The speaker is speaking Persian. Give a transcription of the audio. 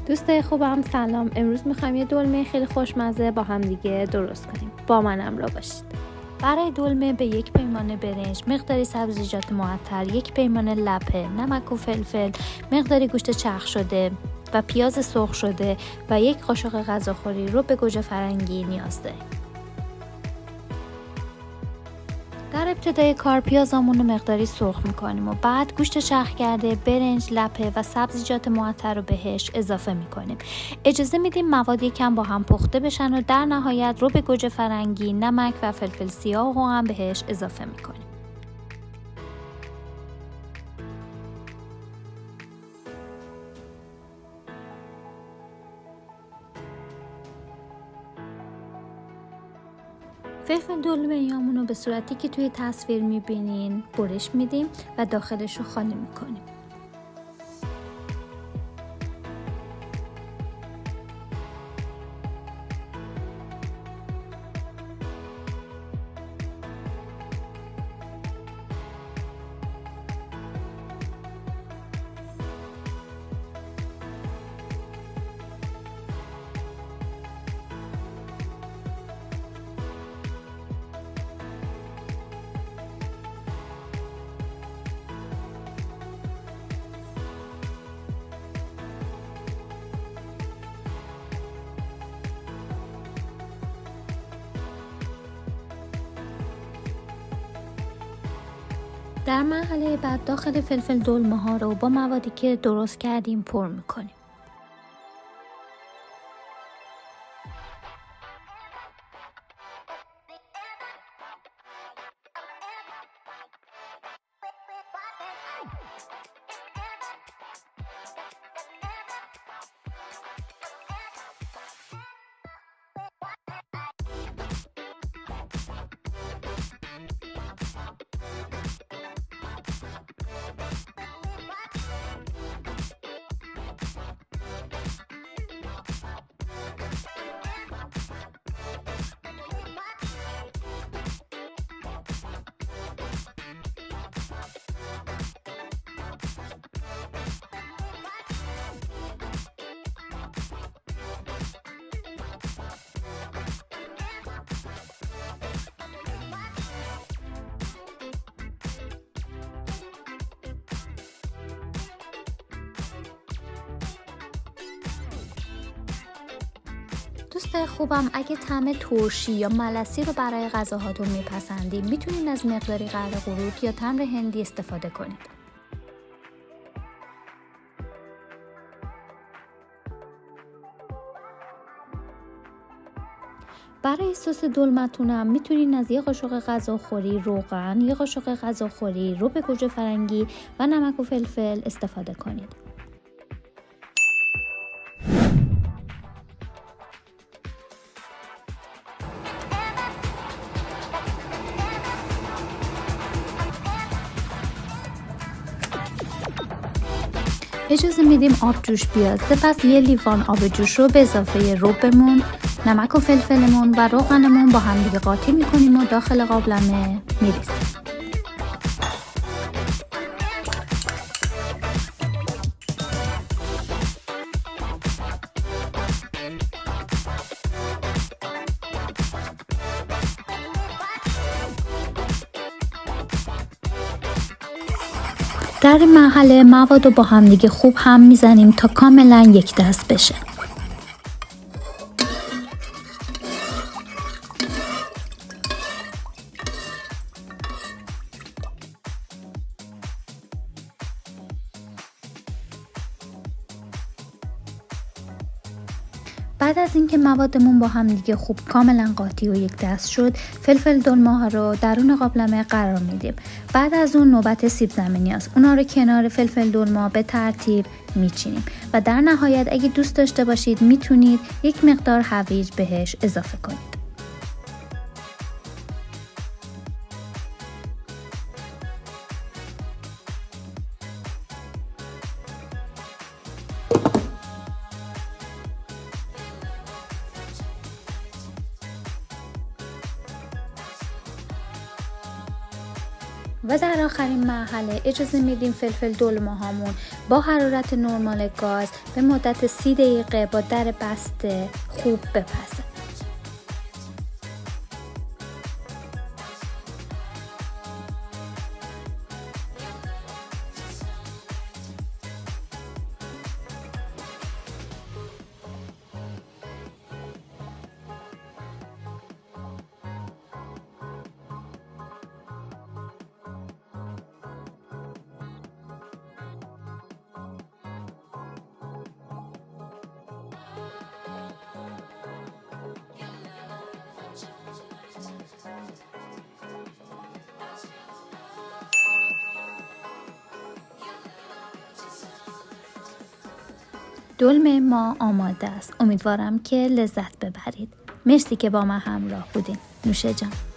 دوستای خوبم سلام. امروز میخوایم یه دلمه خیلی خوشمزه با هم دیگه درست کنیم. با من همراه باشید. برای دلمه به 1 پیمانه برنج، مقداری سبزیجات معطر، 1 پیمانه لپه، نمک و فلفل، مقداری گوشت چرخ شده و پیاز سرخ شده و 1 قاشق غذاخوری رو به گوجه فرنگی نیاز داریم. در ابتدای کار پیازامون رو مقداری سرخ میکنیم و بعد گوشت چرخ کرده، برنج، لپه و سبزیجات معطر رو بهش اضافه میکنیم. اجازه میدیم مواد یکم با هم پخته بشن و در نهایت رو به گوجه فرنگی، نمک و فلفل سیاه رو هم بهش اضافه میکنیم. فلفل دلمه‌ایامون رو به صورتی که توی تصویر میبینین برش میدیم و داخلش رو خالی میکنیم. در مرحله بعد داخل فلفل دلمه ها رو با موادی که درست کردیم پر میکنیم. دوستای خوبم، اگه طعم ترشی یا ملسی رو برای غذاهاتون میپسندید میتونید از مقداری قرع قروت یا تمر هندی استفاده کنید. برای سس دلمتونم میتونید از 1 قاشق غذاخوری روغن، 1 قاشق غذاخوری رو به گوجه فرنگی و نمک و فلفل استفاده کنید. اجازه میدیم آب جوش بیاد. سپس 1 لیوان آب جوش رو به اضافه ربمون، نمک و فلفلمون و روغنمون با هم دیگه قاطی میکنیم و داخل قابلمه میریزیم. در این مرحله مواد رو با هم دیگه خوب هم میزنیم تا کاملا یک دست بشه. بعد از اینکه موادمون با هم دیگه خوب کاملا قاطی و یک دست شد، فلفل دلمه ها رو درون قابلمه قرار میدیم. بعد از اون نوبت سیب زمینی است. اونا رو کنار فلفل دلمه به ترتیب میچینیم و در نهایت اگه دوست داشته باشید میتونید 1 مقدار هویج بهش اضافه کنید. و در آخرین مرحله اجازه میدیم فلفل دلمه هامون با حرارت نرمال گاز به مدت 30 دقیقه با در بسته خوب بپزه. دلمه ما آماده است. امیدوارم که لذت ببرید. مرسی که با من همراه بودین. نوش جان.